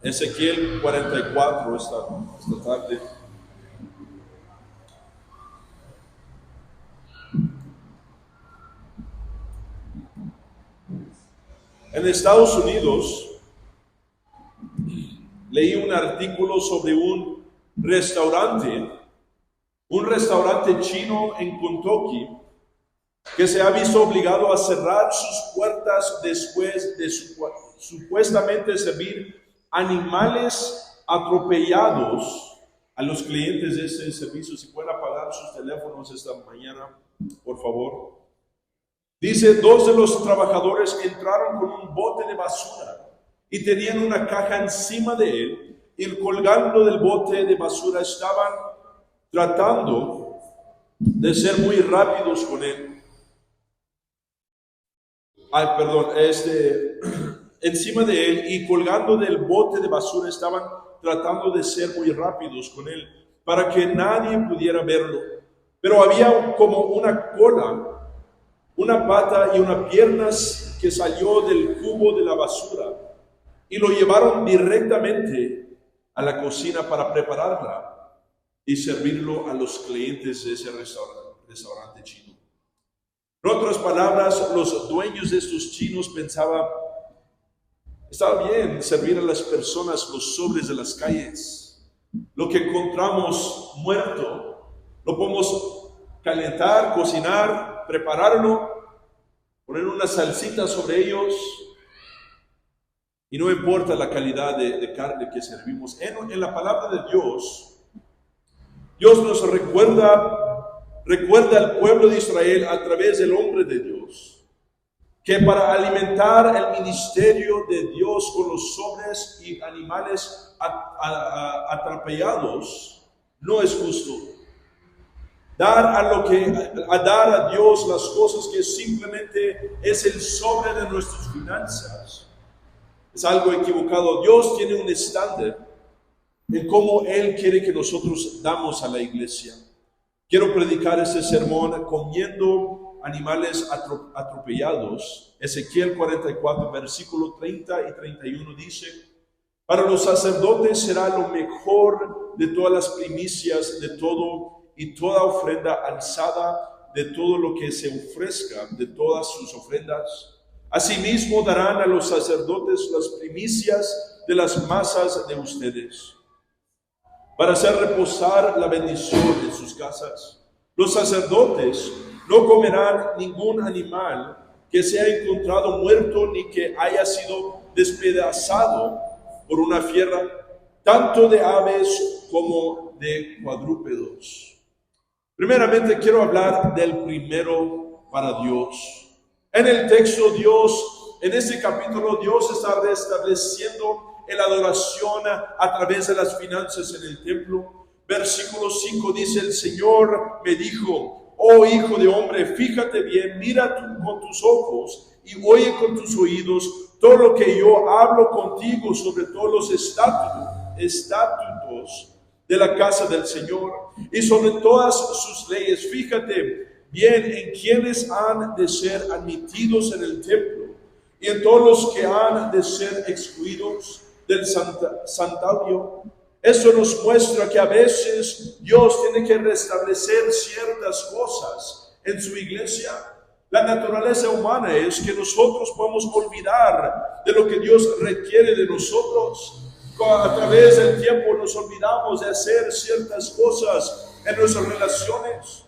Ezequiel 44 esta tarde. En Estados Unidos leí un artículo sobre un restaurante chino en Kentucky que se ha visto obligado a cerrar sus puertas después de supuestamente servir animales atropellados a los clientes de ese servicio. Si pueden apagar sus teléfonos esta mañana, por favor. Dice, 2 de los trabajadores entraron con un bote de basura y tenían una caja encima de él, y colgando del bote de basura estaban tratando de ser muy rápidos con él. Encima de él y colgando del bote de basura estaban tratando de ser muy rápidos con él para que nadie pudiera verlo. Pero había como una cola, una pata y una pierna que salió del cubo de la basura y lo llevaron directamente a la cocina para prepararla y servirlo a los clientes de ese restaurante chino. En otras palabras, los dueños de estos chinos pensaban, estaba bien servir a las personas los sobres de las calles. Lo que encontramos muerto, lo podemos calentar, cocinar, prepararlo, poner una salsita sobre ellos, y no importa la calidad de carne que servimos. En la palabra de Dios nos recuerda al pueblo de Israel a través del hombre de Dios, que para alimentar el ministerio de Dios con los sobres y animales atropellados no es justo. Dar a Dios las cosas que simplemente es el sobre de nuestras finanzas es algo equivocado. Dios tiene un estándar en cómo Él quiere que nosotros damos a la iglesia. Quiero predicar este sermón comiendo animales atropellados. Ezequiel 44, versículo 30 y 31 dice, para los sacerdotes será lo mejor de todas las primicias de todo y toda ofrenda alzada de todo lo que se ofrezca, de todas sus ofrendas. Asimismo darán a los sacerdotes las primicias de las masas de ustedes, para hacer reposar la bendición en sus casas. Los sacerdotes no comerán ningún animal que sea encontrado muerto ni que haya sido despedazado por una fiera, tanto de aves como de cuadrúpedos. Primeramente quiero hablar del primero para Dios. En el texto en este capítulo, Dios está restableciendo la adoración a través de las finanzas en el templo. Versículo 5 dice, el Señor me dijo, oh hijo de hombre, fíjate bien, mira con tus ojos y oye con tus oídos todo lo que yo hablo contigo sobre todos los estatutos de la casa del Señor y sobre todas sus leyes. Fíjate bien en quienes han de ser admitidos en el templo y en todos los que han de ser excluidos del santuario. Eso nos muestra que a veces Dios tiene que restablecer ciertas cosas en su iglesia. La naturaleza humana es que nosotros podemos olvidar de lo que Dios requiere de nosotros. A través del tiempo nos olvidamos de hacer ciertas cosas en nuestras relaciones.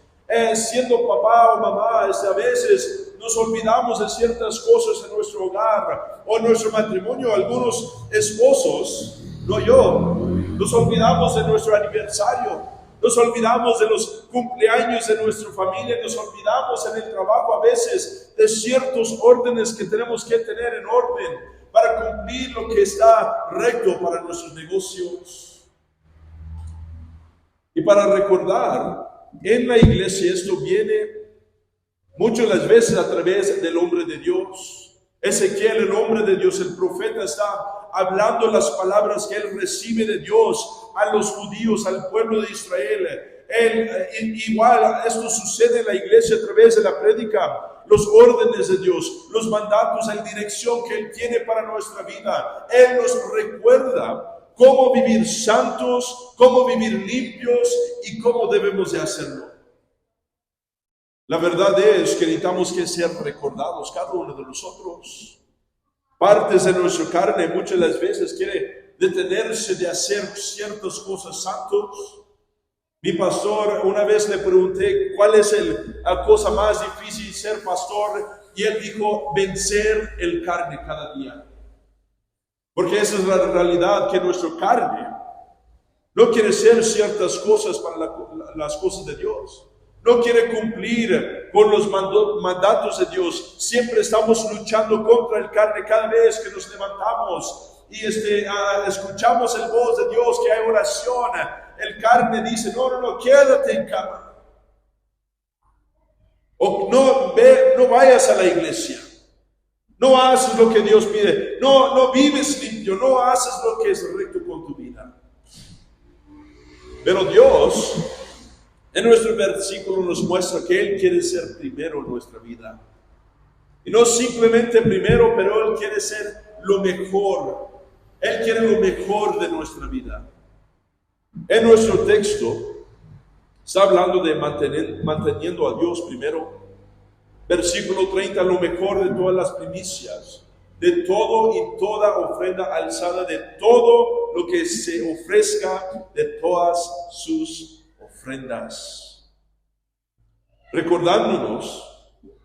Siendo papá o mamá, a veces nos olvidamos de ciertas cosas en nuestro hogar o en nuestro matrimonio. Algunos esposos, no yo, nos olvidamos de nuestro aniversario, nos olvidamos de los cumpleaños de nuestra familia, nos olvidamos en el trabajo a veces de ciertos órdenes que tenemos que tener en orden para cumplir lo que está recto para nuestros negocios. Y para recordar, en la iglesia esto viene muchas de las veces a través del hombre de Dios. Ezequiel, el hombre de Dios, el profeta, está hablando las palabras que él recibe de Dios a los judíos, al pueblo de Israel. Igual esto sucede en la iglesia a través de la prédica. los órdenes de Dios, los mandatos, la dirección que Él tiene para nuestra vida. Él nos recuerda cómo vivir santos, cómo vivir limpios y cómo debemos de hacerlo. La verdad es que necesitamos que ser recordados cada uno de nosotros. Partes de nuestra carne muchas de las veces quiere detenerse de hacer ciertas cosas santos. Mi pastor, una vez le pregunté cuál es la cosa más difícil ser pastor, y él dijo vencer el carne cada día. Porque esa es la realidad, que nuestra carne no quiere hacer ciertas cosas para las cosas de Dios. No quiere cumplir con los mandatos de Dios. Siempre estamos luchando contra el carne cada vez que nos levantamos y escuchamos el voz de Dios, que hay oración. El carne dice, no, quédate en cama. O no vayas a la iglesia. No haces lo que Dios pide. No vives limpio. No haces lo que es recto con tu vida. Pero Dios, en nuestro versículo, nos muestra que Él quiere ser primero en nuestra vida. Y no simplemente primero, pero Él quiere ser lo mejor. Él quiere lo mejor de nuestra vida. En nuestro texto está hablando de manteniendo a Dios primero. Versículo 30, lo mejor de todas las primicias, de todo y toda ofrenda alzada, de todo lo que se ofrezca, de todas sus ofrendas. Recordándonos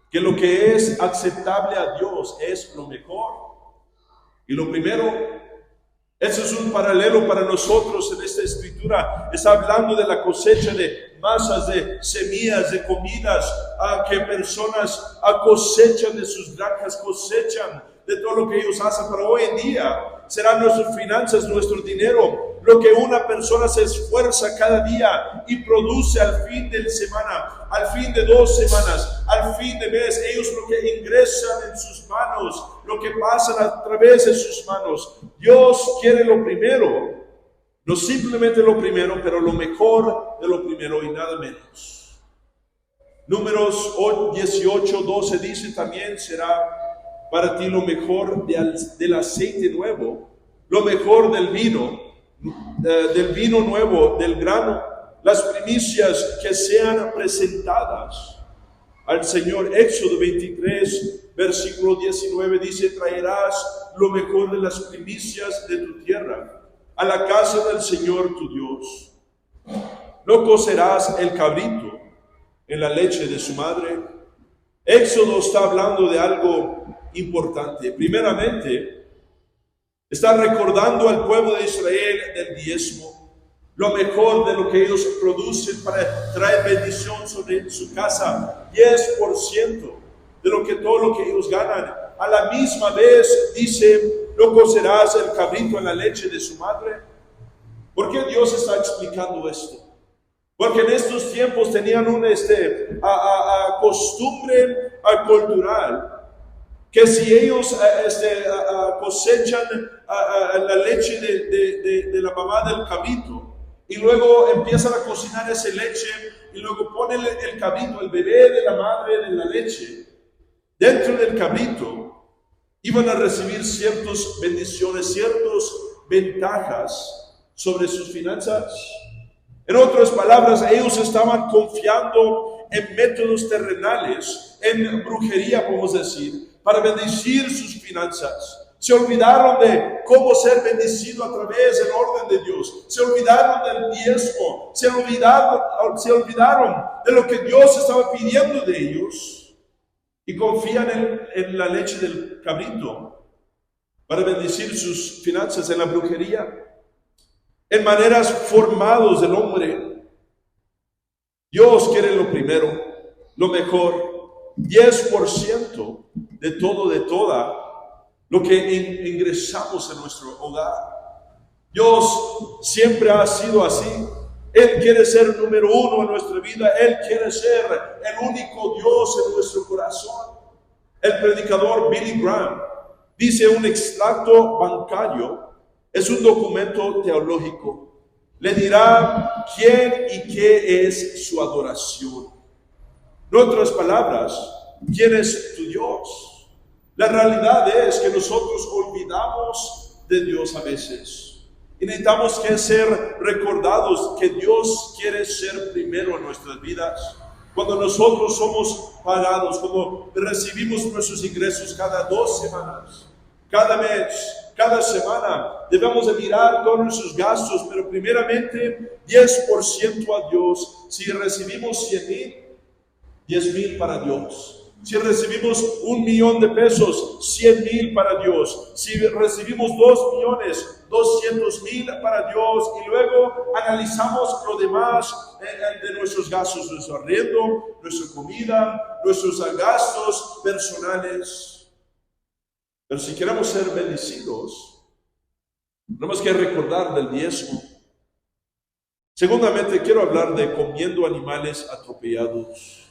que lo que es aceptable a Dios es lo mejor y lo primero. Ese es un paralelo para nosotros en esta escritura. Está hablando de la cosecha de masas, de semillas, de comidas, que personas cosechan de sus granjas, cosechan de todo lo que ellos hacen. Pero hoy en día serán nuestras finanzas, nuestro dinero, lo que una persona se esfuerza cada día y produce al fin de semana, al fin de 2 semanas, al fin de mes. Ellos lo que ingresan en sus manos, lo que pasan a través de sus manos. Dios quiere lo primero, no simplemente lo primero, pero lo mejor de lo primero y nada menos. Números 18:12 dice también: será para ti lo mejor del aceite nuevo, lo mejor del vino nuevo, del grano, las primicias que sean presentadas al Señor. Éxodo 23, versículo 19 dice: traerás lo mejor de las primicias de tu tierra a la casa del Señor tu Dios. No cocerás el cabrito en la leche de su madre. Éxodo está hablando de algo importante. Primeramente, está recordando al pueblo de Israel del diezmo, lo mejor de lo que ellos producen para traer bendición sobre su casa. 10% de todo lo que ellos ganan. A la misma vez dice: no cocerás el cabrito en la leche de su madre. ¿Por qué Dios está explicando esto? Porque en estos tiempos tenían una costumbre cultural, que si ellos cosechan la leche de la mamá del cabrito y luego empiezan a cocinar esa leche y luego ponen el cabrito, el bebé de la madre de la leche, dentro del cabrito, iban a recibir ciertas bendiciones, ciertas ventajas sobre sus finanzas. En otras palabras, ellos estaban confiando en métodos terrenales, en brujería, podemos decir, para bendecir sus finanzas. Se olvidaron de cómo ser bendecido a través del orden de Dios. Se olvidaron del diezmo. Se olvidaron de lo que Dios estaba pidiendo de ellos. Y confían en la leche del cabrito para bendecir sus finanzas, en la brujería, en maneras formadas del hombre. Dios quiere lo primero, lo mejor. 10% de todo, de toda lo que ingresamos en nuestro hogar. Dios siempre ha sido así. Él quiere ser el número 1 en nuestra vida. Él quiere ser el único Dios en nuestro corazón. El predicador Billy Graham dice: un extracto bancario es un documento teológico. Le dirá quién y qué es su adoración. En otras palabras, quién es tu Dios. La realidad es que nosotros olvidamos de Dios a veces. Y necesitamos que ser recordados que Dios quiere ser primero en nuestras vidas. Cuando nosotros somos pagados, cuando recibimos nuestros ingresos cada 2 semanas, cada mes, cada semana, debemos de mirar todos nuestros gastos, pero primeramente 10% a Dios. Si recibimos 100,000, 10,000 para Dios. Si recibimos 1,000,000 de pesos, 100,000 para Dios. Si recibimos 2,000,000, 200,000 para Dios. Y luego analizamos lo demás de nuestros gastos, nuestro arriendo, nuestra comida, nuestros gastos personales. Pero si queremos ser bendecidos, tenemos que recordar del diezmo. Segundamente, quiero hablar de comiendo animales atropellados.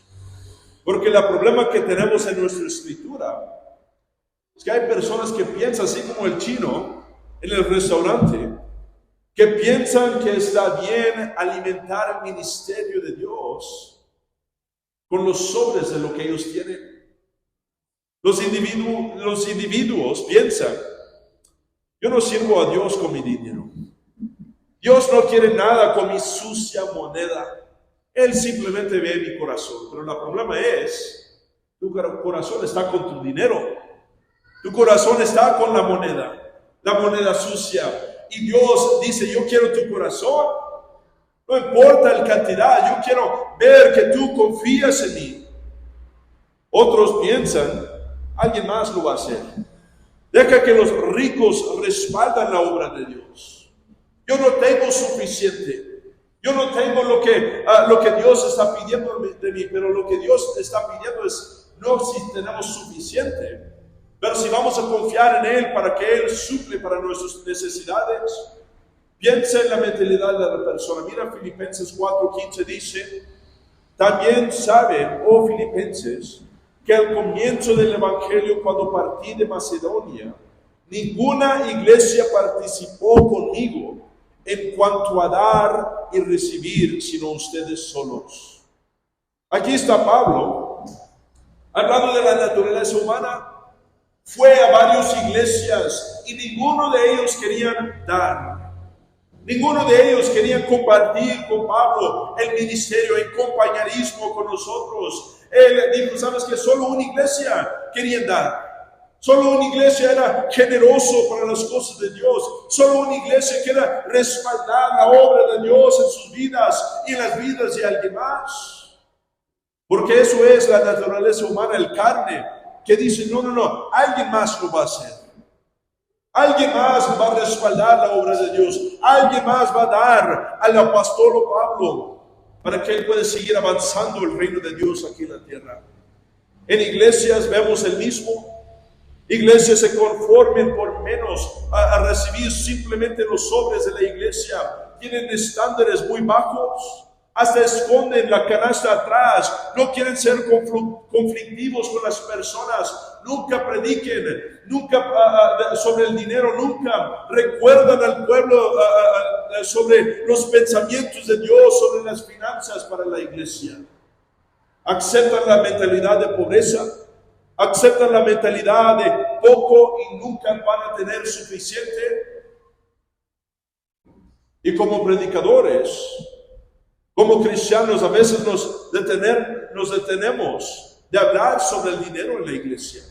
Porque el problema que tenemos en nuestra escritura es que hay personas que piensan, así como el chino en el restaurante, que piensan que está bien alimentar el ministerio de Dios con los sobres de lo que ellos tienen. Los individuos piensan, yo no sirvo a Dios con mi dinero. Dios no quiere nada con mi sucia moneda. Él simplemente ve mi corazón. Pero el problema es, tu corazón está con tu dinero. Tu corazón está con la moneda sucia. Y Dios dice, yo quiero tu corazón. No importa la cantidad, yo quiero ver que tú confías en mí. Otros piensan, alguien más lo va a hacer. Deja que los ricos respalden la obra de Dios. Yo no tengo suficiente. Yo no tengo lo que Dios está pidiendo de mí, pero lo que Dios está pidiendo es, no si tenemos suficiente, pero si vamos a confiar en Él para que Él suple para nuestras necesidades. Piensa en la mentalidad de la persona. Mira, Filipenses 4:15 dice, también saben, oh Filipenses, que al comienzo del Evangelio, cuando partí de Macedonia, ninguna iglesia participó conmigo en cuanto a dar y recibir, sino ustedes solos. Aquí está Pablo, hablando de la naturaleza humana. Fue a varias iglesias y ninguno de ellos querían dar. Ninguno de ellos querían compartir con Pablo el ministerio, el compañerismo con nosotros. Él dijo, ¿sabes qué? Solo una iglesia querían dar. Solo una iglesia era generoso para las cosas de Dios. Solo una iglesia quería respaldar la obra de Dios en sus vidas y en las vidas de alguien más. Porque eso es la naturaleza humana, el carne, que dice, no, alguien más lo va a hacer. Alguien más va a respaldar la obra de Dios. Alguien más va a dar al apóstol Pablo para que él pueda seguir avanzando el reino de Dios aquí en la tierra. En iglesias vemos el mismo. Iglesias se conformen por menos a recibir simplemente los sobres de la iglesia. Tienen estándares muy bajos. Hasta esconden la canasta atrás. No quieren ser conflictivos con las personas. Nunca prediquen. Nunca sobre el dinero. Nunca recuerdan al pueblo sobre los pensamientos de Dios, sobre las finanzas para la iglesia. Aceptan la mentalidad de pobreza. Aceptan la mentalidad de poco y nunca van a tener suficiente. Y como predicadores, como cristianos, a veces nos detenemos de hablar sobre el dinero en la iglesia.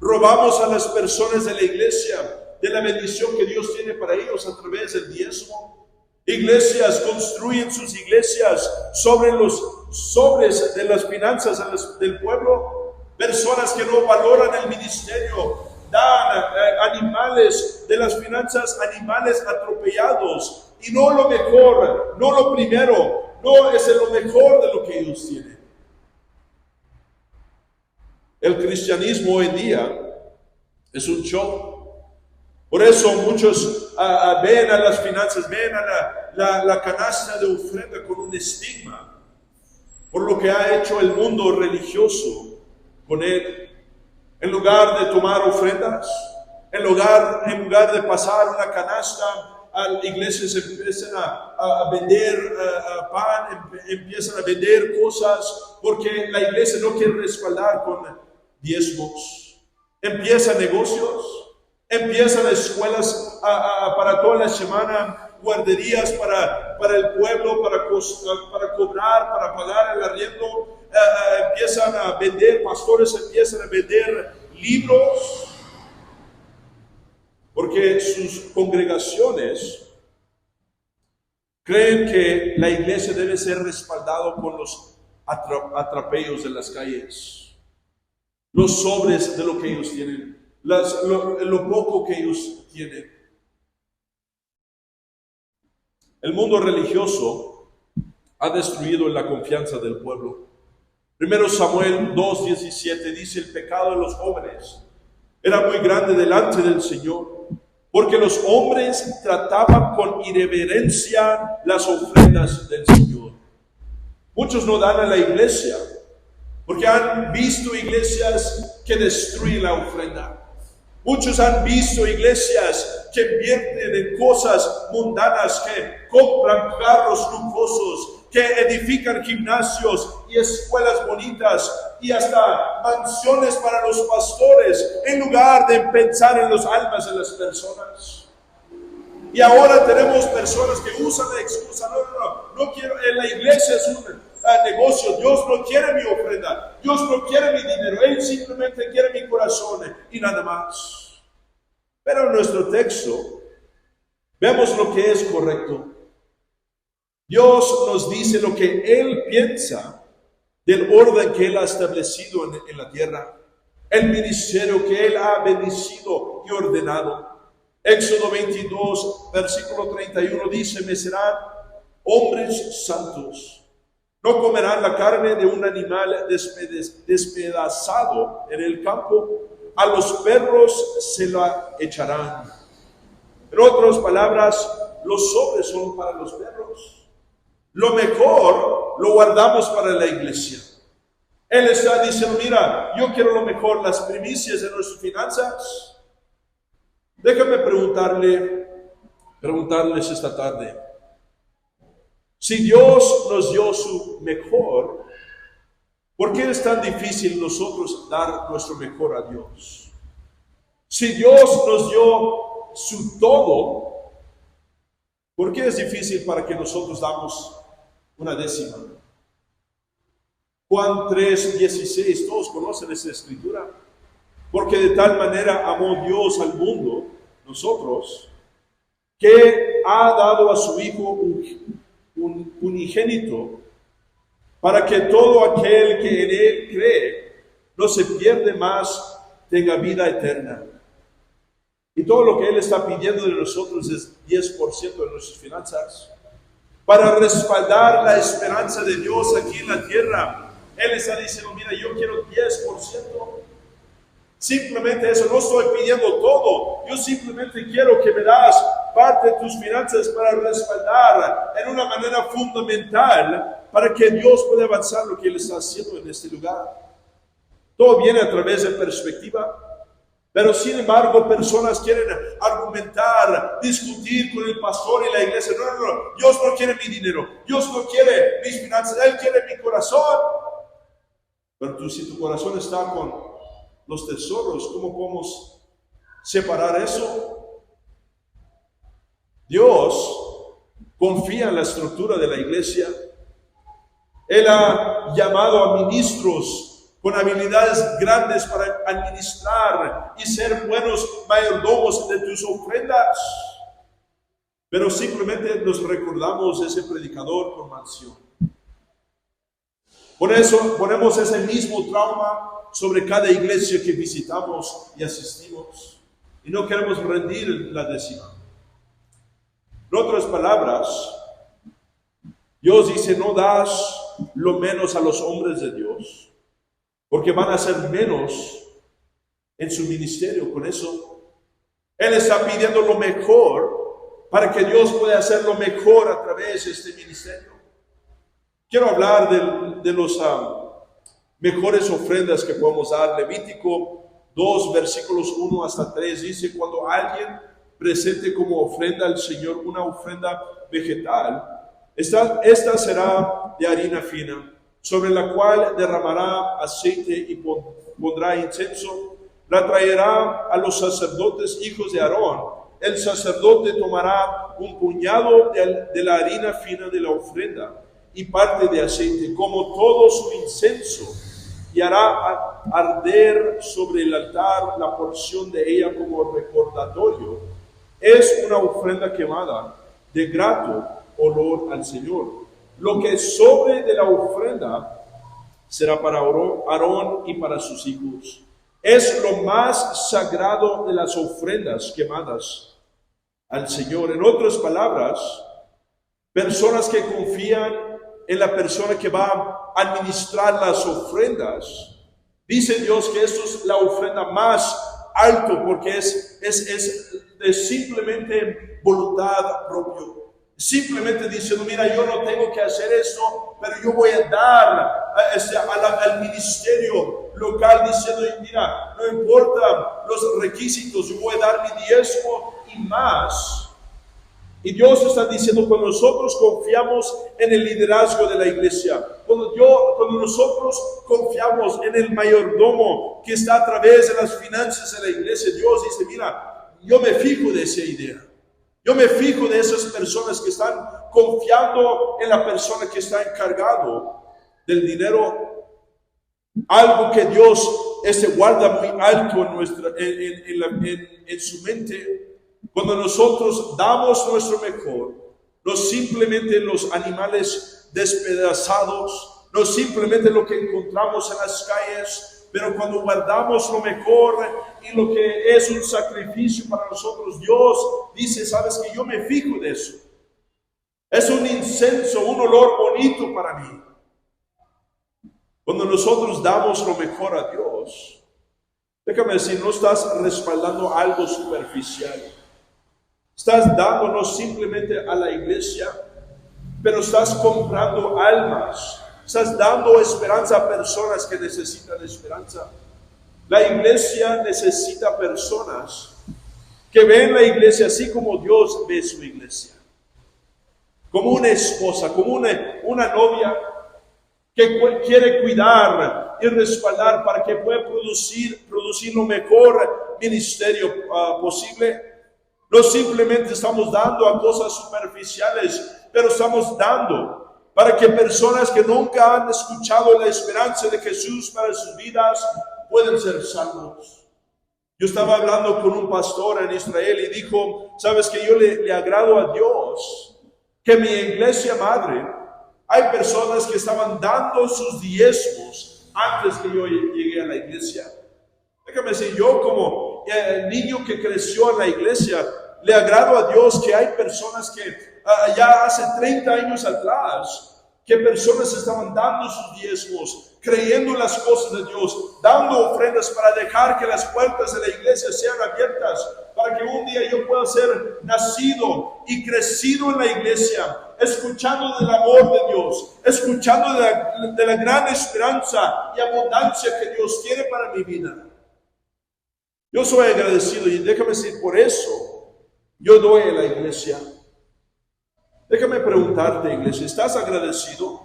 Robamos a las personas de la iglesia de la bendición que Dios tiene para ellos a través del diezmo. Iglesias construyen sus iglesias sobre los sobres de las finanzas del pueblo. Personas que no valoran el ministerio, dan animales de las finanzas, animales atropellados. Y no lo mejor, no lo primero, no es lo mejor de lo que ellos tienen. El cristianismo hoy en día es un show. Por eso muchos ven a las finanzas, ven a la canasta de ofrenda con un estigma, por lo que ha hecho el mundo religioso con él. En lugar de tomar ofrendas, en lugar de pasar una canasta iglesias empiezan a vender pan, empiezan a vender cosas, porque la iglesia no quiere respaldar con diezmos. Empiezan negocios, empiezan escuelas para toda la semana, guarderías para el pueblo, para cobrar, para pagar el arriendo. Empiezan a vender, pastores empiezan a vender libros, porque sus congregaciones creen que la iglesia debe ser respaldado con los atrapellos de las calles, los sobres de lo que ellos tienen, lo poco que ellos tienen. El mundo religioso ha destruido la confianza del pueblo. 1 Samuel 2:17 dice: el pecado de los jóvenes era muy grande delante del Señor, porque los hombres trataban con irreverencia las ofrendas del Señor. Muchos no dan a la iglesia porque han visto iglesias que destruyen la ofrenda. Muchos han visto iglesias que invierten en cosas mundanas, que compran carros lujosos, que edifican gimnasios y escuelas bonitas y hasta mansiones para los pastores, en lugar de pensar en los almas de las personas. Y ahora tenemos personas que usan la excusa: no quiero, en la iglesia es un negocio, Dios no quiere mi ofrenda, Dios no quiere mi dinero, Él simplemente quiere mi corazón y nada más. Pero en nuestro texto vemos lo que es correcto. Dios nos dice lo que Él piensa del orden que Él ha establecido en la tierra, el ministerio que Él ha bendecido y ordenado. Éxodo 22, versículo 31 dice: me serán hombres santos, no comerán la carne de un animal despedazado en el campo, a los perros se la echarán. En otras palabras, los sobres son para los perros. Lo mejor lo guardamos para la iglesia. Él está diciendo: mira, yo quiero lo mejor, las primicias de nuestras finanzas. Déjame preguntarles esta tarde: si Dios nos dio su mejor, ¿por qué es tan difícil nosotros dar nuestro mejor a Dios? Si Dios nos dio su todo, ¿por qué es difícil para que nosotros damos una décima? Juan 3:16, todos conocen esa escritura. Porque de tal manera amó Dios al mundo, nosotros, que ha dado a su Hijo un unigénito, para que todo aquel que en Él cree no se pierde más, tenga vida eterna. Y todo lo que Él está pidiendo de nosotros es 10% de nuestras finanzas, para respaldar la esperanza de Dios aquí en la tierra. Él está diciendo: mira, yo quiero 10%. Simplemente eso, no estoy pidiendo todo. Yo simplemente quiero que me das parte de tus finanzas para respaldar en una manera fundamental para que Dios pueda avanzar lo que Él está haciendo en este lugar. Todo viene a través de perspectiva. Pero sin embargo, personas quieren argumentar, discutir con el pastor y la iglesia. No, Dios no quiere mi dinero, Dios no quiere mis finanzas, Él quiere mi corazón. Pero si tu corazón está con los tesoros, ¿cómo podemos separar eso? Dios confía en la estructura de la iglesia. Él ha llamado a ministros con habilidades grandes para administrar y ser buenos mayordomos de tus ofrendas. Pero simplemente nos recordamos de ese predicador con mansión. Por eso ponemos ese mismo trauma sobre cada iglesia que visitamos y asistimos, y no queremos rendir la décima. En otras palabras, Dios dice: no das lo menos a los hombres de Dios, porque van a ser menos en su ministerio. Con eso, Él está pidiendo lo mejor para que Dios pueda hacer lo mejor a través de este ministerio. Quiero hablar de los mejores ofrendas que podemos dar. Levítico 2, versículos 1 hasta 3 dice: cuando alguien presente como ofrenda al Señor una ofrenda vegetal, esta será de harina fina, sobre la cual derramará aceite y pondrá incienso. La traerá a los sacerdotes hijos de Aarón. El sacerdote tomará un puñado de la harina fina de la ofrenda y parte de aceite, como todo su incienso, y hará arder sobre el altar la porción de ella como recordatorio. Es una ofrenda quemada de grato olor al Señor. Lo que sobre de la ofrenda será para Aarón y para sus hijos. Es lo más sagrado de las ofrendas quemadas al Señor. En otras palabras, personas que confían en la persona que va a administrar las ofrendas, dice Dios que esto es la ofrenda más alto, porque es de simplemente voluntad propia. Simplemente diciendo, mira, yo no tengo que hacer esto, pero yo voy a dar al ministerio local, diciendo, mira, no importa los requisitos, yo voy a dar mi diezmo y más. Y Dios está diciendo, cuando nosotros confiamos en el liderazgo de la iglesia, cuando nosotros confiamos en el mayordomo que está a través de las finanzas de la iglesia, Dios dice, mira, yo me fijo de esa idea. Yo me fijo de esas personas que están confiando en la persona que está encargado del dinero. Algo que Dios guarda muy alto en su mente. Cuando nosotros damos nuestro mejor, no simplemente los animales despedazados, no simplemente lo que encontramos en las calles, pero cuando guardamos lo mejor y lo que es un sacrificio para nosotros, Dios dice, sabes que yo me fijo de eso. Es un incienso, un olor bonito para mí. Cuando nosotros damos lo mejor a Dios, déjame decir, no estás respaldando algo superficial. Estás dando no simplemente a la iglesia, pero estás comprando almas. Estás dando esperanza a personas que necesitan esperanza. La iglesia necesita personas que ven la iglesia así como Dios ve su iglesia. Como una esposa, como una novia que quiere cuidar y respaldar para que pueda producir lo mejor ministerio posible. No simplemente estamos dando a cosas superficiales, pero estamos dando para que personas que nunca han escuchado la esperanza de Jesús para sus vidas puedan ser salvos. Yo estaba hablando con un pastor en Israel y dijo, sabes que yo le agrado a Dios, que mi iglesia madre, hay personas que estaban dando sus diezmos antes que yo llegué a la iglesia. Déjame decir, yo como niño que creció en la iglesia, le agrado a Dios que hay personas que ya hace 30 años atrás, que personas estaban dando sus diezmos, creyendo en las cosas de Dios, dando ofrendas para dejar que las puertas de la iglesia sean abiertas, para que un día yo pueda ser nacido y crecido en la iglesia, escuchando del amor de Dios, escuchando de la gran esperanza y abundancia que Dios tiene para mi vida. Yo soy agradecido y déjame decir, por eso yo doy a la iglesia. Déjame preguntarte, iglesia, ¿estás agradecido?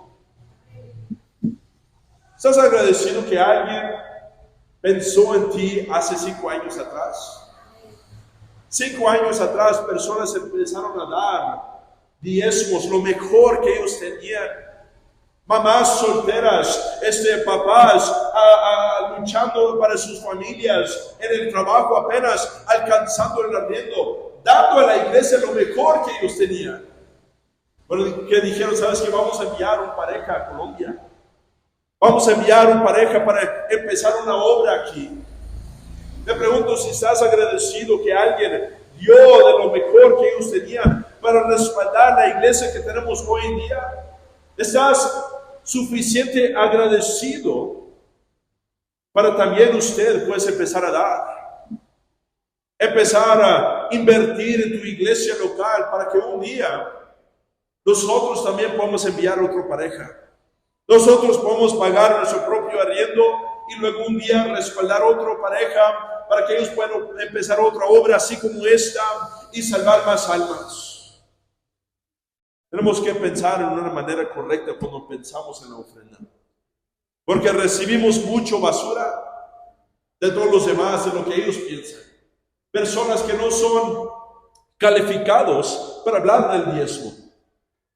¿Estás agradecido que alguien pensó en ti hace 5 años atrás? 5 años atrás, personas empezaron a dar diezmos, lo mejor que ellos tenían. Mamás solteras, papás luchando para sus familias, en el trabajo apenas alcanzando el arriendo, dando a la iglesia lo mejor que ellos tenían. Bueno, que dijeron, ¿sabes qué? Vamos a enviar una pareja a Colombia. Vamos a enviar una pareja para empezar una obra aquí. Me pregunto si estás agradecido que alguien dio de lo mejor que ellos tenían para respaldar la iglesia que tenemos hoy en día. ¿Estás suficiente agradecido para también usted puedes empezar a dar? Empezar a invertir en tu iglesia local para que un día nosotros también podemos enviar a otra pareja. Nosotros podemos pagar nuestro propio arriendo y luego un día respaldar a otra pareja para que ellos puedan empezar otra obra así como esta y salvar más almas. Tenemos que pensar en una manera correcta cuando pensamos en la ofrenda, porque recibimos mucho basura de todos los demás, de lo que ellos piensan. Personas que no son calificados para hablar del diezmo.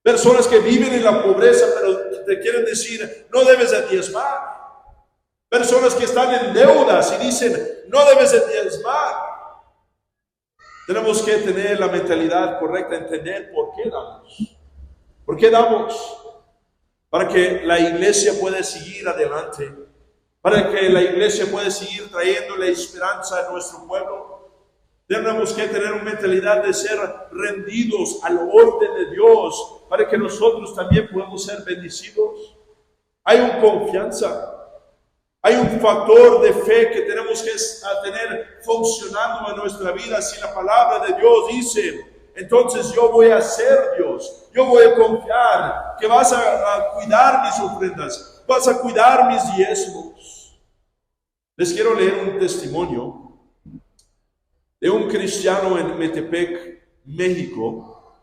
Personas que viven en la pobreza, pero te quieren decir, no debes de diezmar. Personas que están en deudas y dicen, no debes de diezmar. Tenemos que tener la mentalidad correcta, entender por qué damos. ¿Por qué damos? Para que la iglesia pueda seguir adelante. Para que la iglesia pueda seguir trayendo la esperanza a nuestro pueblo. Tenemos que tener una mentalidad de ser rendidos al orden de Dios para que nosotros también podamos ser bendecidos. Hay una confianza, hay un factor de fe que tenemos que tener funcionando en nuestra vida. Si la palabra de Dios dice, entonces yo voy a ser Dios, yo voy a confiar que vas a cuidar mis ofrendas, vas a cuidar mis diezmos. Les quiero leer un testimonio de un cristiano en Metepec, México.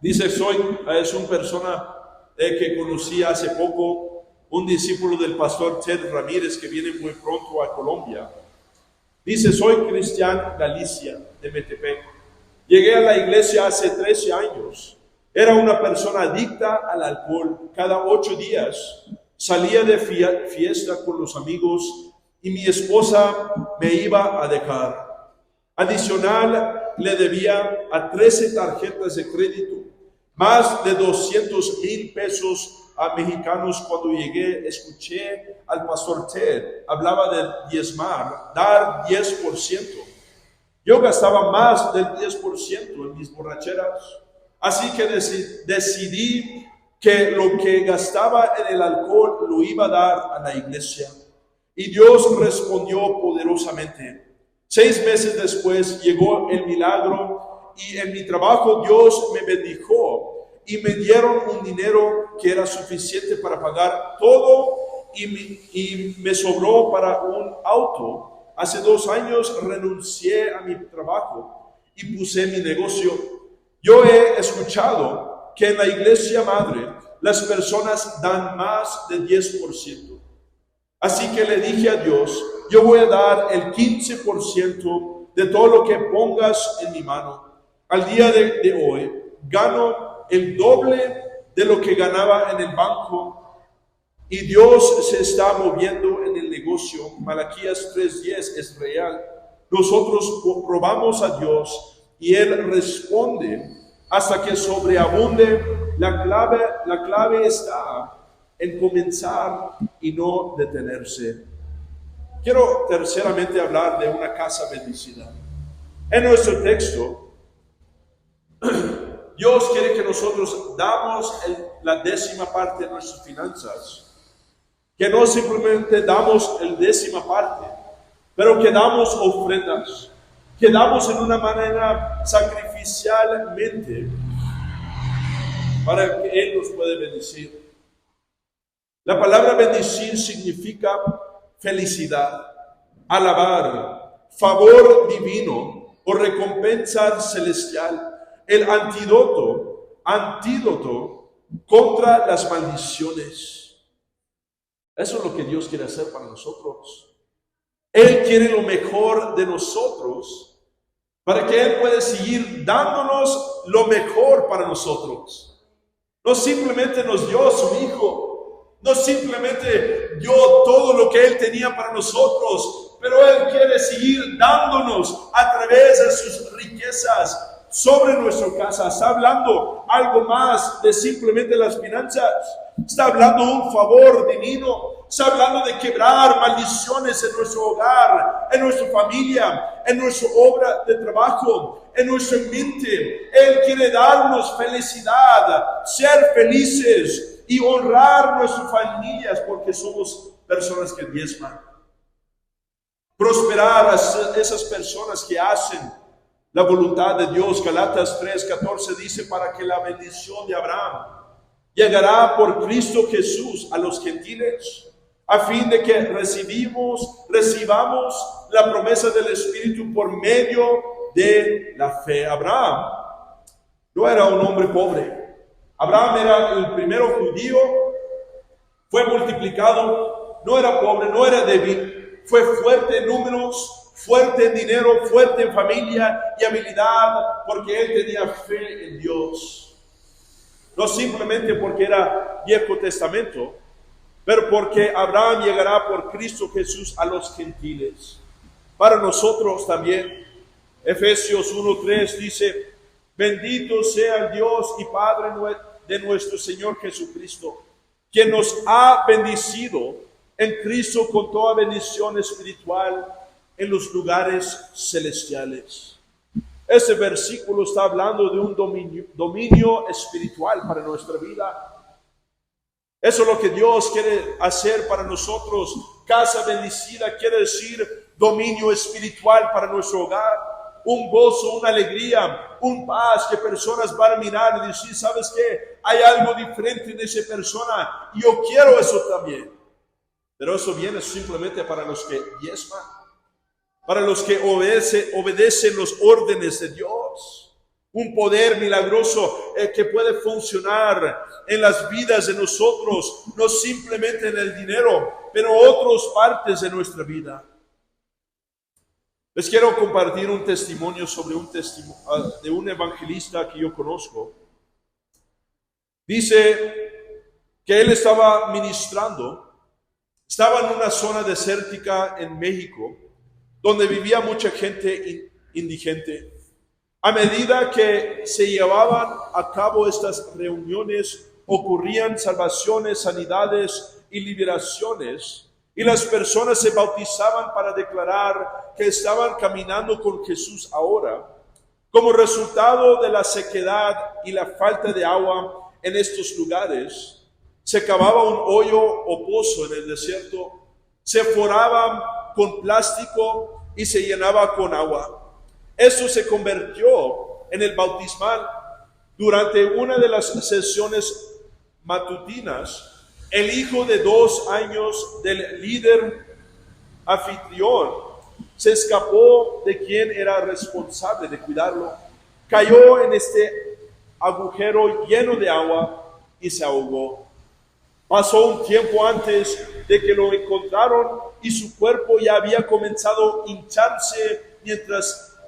Dice, es una persona que conocí hace poco, un discípulo del pastor Ted Ramírez que viene muy pronto a Colombia. Dice, soy cristiano Galicia de Metepec. Llegué a la iglesia hace 13 años. Era una persona adicta al alcohol. Cada 8 días salía de fiesta con los amigos y mi esposa me iba a dejar. Adicional, le debía a 13 tarjetas de crédito, más de 200,000 pesos a mexicanos. Cuando llegué, escuché al pastor Ted, hablaba de diezmar, dar 10%. Yo gastaba más del 10% en mis borracheras, así que decidí que lo que gastaba en el alcohol lo iba a dar a la iglesia. Y Dios respondió poderosamente. 6 meses después llegó el milagro y en mi trabajo Dios me bendijo y me dieron un dinero que era suficiente para pagar todo y me sobró para un auto. Hace 2 años renuncié a mi trabajo y puse mi negocio. Yo he escuchado que en la iglesia madre las personas dan más de 10%. Así que le dije a Dios, yo voy a dar el 15% de todo lo que pongas en mi mano. Al día de hoy, gano el doble de lo que ganaba en el banco y Dios se está moviendo en el negocio. Malaquías 3:10 es real. Nosotros probamos a Dios y Él responde hasta que sobreabunde. La clave está en comenzar y no detenerse. Quiero terceramente hablar de una casa bendecida. En nuestro texto, Dios quiere que nosotros damos la 10ª parte de nuestras finanzas. Que no simplemente damos el 10ª parte, pero que damos ofrendas. Que damos en una manera sacrificialmente para que Él nos pueda bendecir. La palabra bendecir significa felicidad, alabar, favor divino o recompensa celestial, el antídoto contra las maldiciones. Eso es lo que Dios quiere hacer para nosotros. Él quiere lo mejor de nosotros para que Él pueda seguir dándonos lo mejor para nosotros. No simplemente nos dio su Hijo, no simplemente dio todo lo que Él tenía para nosotros, pero Él quiere seguir dándonos a través de sus riquezas sobre nuestra casa. Está hablando algo más de simplemente las finanzas. Está hablando de un favor divino. Está hablando de quebrar maldiciones en nuestro hogar, en nuestra familia, en nuestra obra de trabajo, en nuestra mente. Él quiere darnos felicidad, ser felices y honrar nuestras familias porque somos personas que diezman. Prosperar a esas personas que hacen la voluntad de Dios. Galatas 3:14 dice, para que la bendición de Abraham llegará por Cristo Jesús a los gentiles, a fin de que recibamos la promesa del Espíritu por medio de la fe. Abraham no era un hombre pobre. Abraham era el primero judío, fue multiplicado, no era pobre, no era débil, fue fuerte en números, fuerte en dinero, fuerte en familia y habilidad, porque él tenía fe en Dios. No simplemente porque era Viejo Testamento, pero porque Abraham llegará por Cristo Jesús a los gentiles. Para nosotros también, Efesios 1:3 dice: bendito sea el Dios y Padre de nuestro Señor Jesucristo, quien nos ha bendecido en Cristo con toda bendición espiritual en los lugares celestiales. Este versículo está hablando de un dominio espiritual para nuestra vida. Eso es lo que Dios quiere hacer para nosotros. Casa bendecida quiere decir dominio espiritual para nuestro hogar. Un gozo, una alegría, un paz que personas van a mirar y decir: ¿sabes qué? Hay algo diferente en esa persona y yo quiero eso también. Pero eso viene simplemente para los que diezman, para los que obedecen los órdenes de Dios. Un poder milagroso que puede funcionar en las vidas de nosotros, no simplemente en el dinero, pero en otras partes de nuestra vida. Les quiero compartir un testimonio sobre de un evangelista que yo conozco. Dice que él estaba ministrando, estaba en una zona desértica en México, donde vivía mucha gente indigente. A medida que se llevaban a cabo estas reuniones, ocurrían salvaciones, sanidades y liberaciones, y las personas se bautizaban para declarar que estaban caminando con Jesús ahora. Como resultado de la sequedad y la falta de agua en estos lugares, se cavaba un hoyo o pozo en el desierto, se foraba con plástico y se llenaba con agua. Esto se convirtió en el bautismal. Durante una de las sesiones matutinas, el hijo de 2 años del líder anfitrión se escapó de quien era responsable de cuidarlo. Cayó en este agujero lleno de agua y se ahogó. Pasó un tiempo antes de que lo encontraron y su cuerpo ya había comenzado a hincharse mientras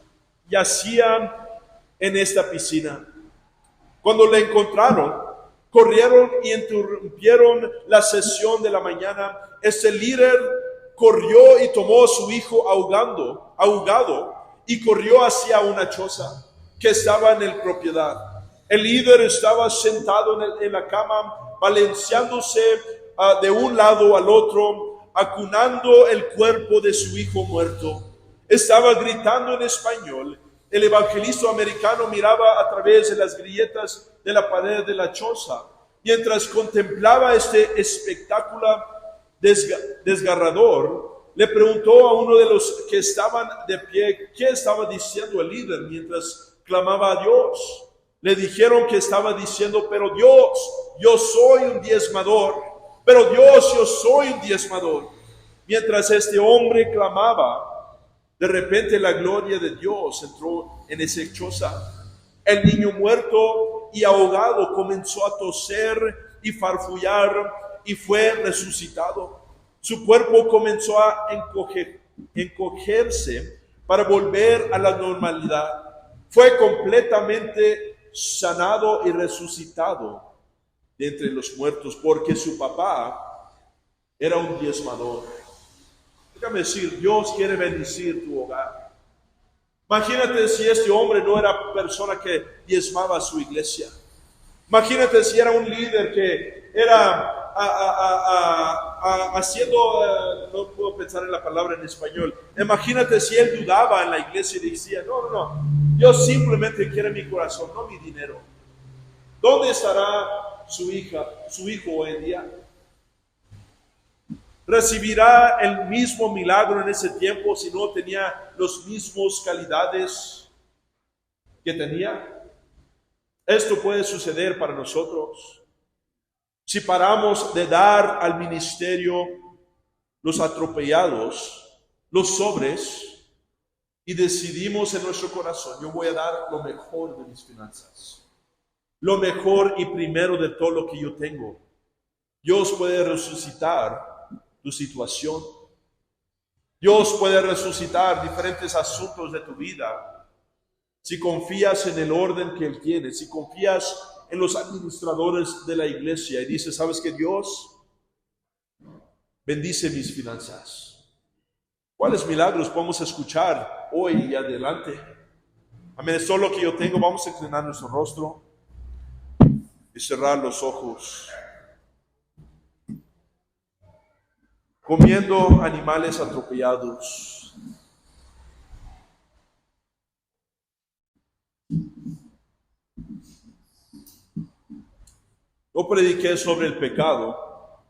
yacían en esta piscina. Cuando le encontraron, corrieron y interrumpieron la sesión de la mañana. Este líder corrió y tomó a su hijo ahogado y corrió hacia una choza que estaba en la propiedad. El líder estaba sentado en la cama, balanceándose de un lado al otro, acunando el cuerpo de su hijo muerto. Estaba gritando en español. El evangelista americano miraba a través de las grietas de la pared de la choza. Mientras contemplaba este espectáculo desgarrador, le preguntó a uno de los que estaban de pie qué estaba diciendo el líder mientras clamaba a Dios. Le dijeron que estaba diciendo: pero Dios, yo soy un diezmador. Pero Dios, yo soy un diezmador. Mientras este hombre clamaba, de repente la gloria de Dios entró en esa choza. El niño muerto y ahogado comenzó a toser y farfullar y fue resucitado. Su cuerpo comenzó a encogerse para volver a la normalidad. Fue completamente sanado y resucitado de entre los muertos porque su papá era un diezmador. Déjame decir, Dios quiere bendecir tu hogar. Imagínate si este hombre no era persona que diezmaba a su iglesia. Imagínate si era un líder que era haciendo, no puedo pensar en la palabra en español. Imagínate si él dudaba en la iglesia y decía: no, Dios simplemente quiere mi corazón, no mi dinero. ¿Dónde estará su hijo hoy en día? ¿Recibirá el mismo milagro en ese tiempo si no tenía las mismas calidades que tenía? Esto puede suceder para nosotros. Si paramos de dar al ministerio los atropellados, los sobres, y decidimos en nuestro corazón, yo voy a dar lo mejor de mis finanzas, lo mejor y primero de todo lo que yo tengo. Dios puede resucitar tu situación. Dios puede resucitar diferentes asuntos de tu vida. Si confías en el orden que Él tiene, si confías en los administradores de la iglesia y dices, ¿sabes qué? Dios bendice mis finanzas. ¿Cuáles milagros podemos escuchar hoy y adelante? Amén, es todo lo que yo tengo. Vamos a inclinar nuestro rostro y cerrar los ojos. Comiendo animales atropellados. Yo prediqué sobre el pecado,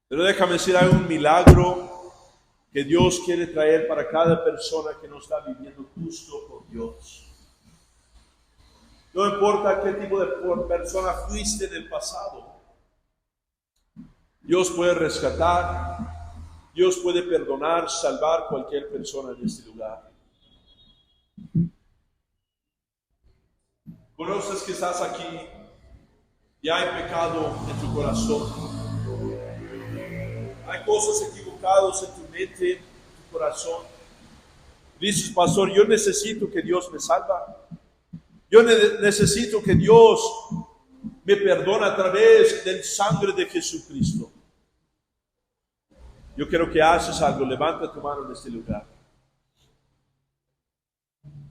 pero déjame decir, hay un milagro que Dios quiere traer para cada persona que no está viviendo justo con Dios. No importa qué tipo de persona fuiste en el pasado, Dios puede rescatar, Dios puede perdonar, salvar cualquier persona en este lugar. Conoces que estás aquí y hay pecado en tu corazón. Hay cosas equivocadas en tu mente, en tu corazón. Dices, pastor, yo necesito que Dios me salva. Yo necesito que Dios me perdone a través del sangre de Jesucristo. Yo quiero que haces algo. Levanta tu mano en este lugar.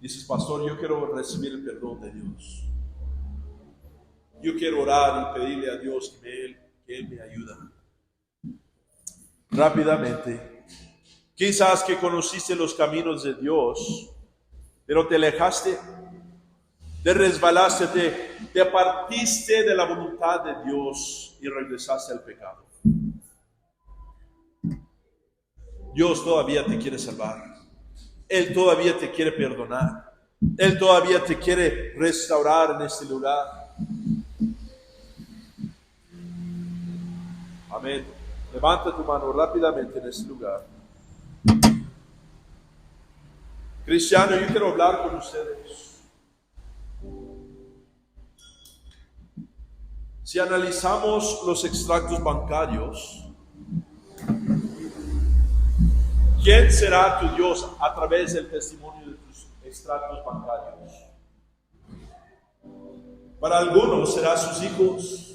Dices, pastor, yo quiero recibir el perdón de Dios. Yo quiero orar y pedirle a Dios que Él me ayude. Rápidamente. Quizás que conociste los caminos de Dios, pero te alejaste, te resbalaste, te apartiste de la voluntad de Dios y regresaste al pecado. Dios todavía te quiere salvar. Él todavía te quiere perdonar. Él todavía te quiere restaurar en este lugar. Amén. Levanta tu mano rápidamente en este lugar. Cristiano, yo quiero hablar con ustedes. Si analizamos los extractos bancarios, ¿quién será tu Dios a través del testimonio de tus extractos bancarios? Para algunos será sus hijos,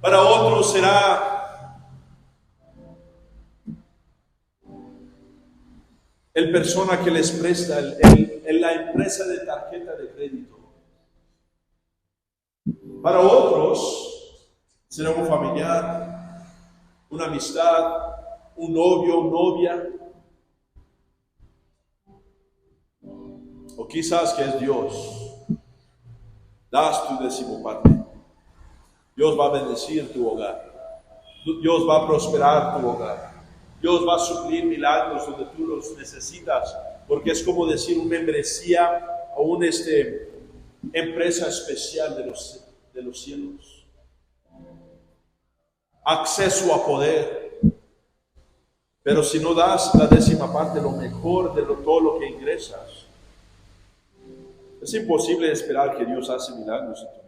para otros será el persona que les presta, la empresa de tarjeta de crédito. Para otros será un familiar, una amistad, un novio, novia, o quizás que es Dios. Das tu décimo parte. Dios va a bendecir tu hogar. Dios va a prosperar tu hogar. Dios va a suplir milagros donde tú los necesitas, porque es como decir una membresía o una empresa especial de los cielos. Acceso a poder. Pero si no das la décima parte, lo mejor de todo lo que ingresas, es imposible esperar que Dios hace milagros en tu vida.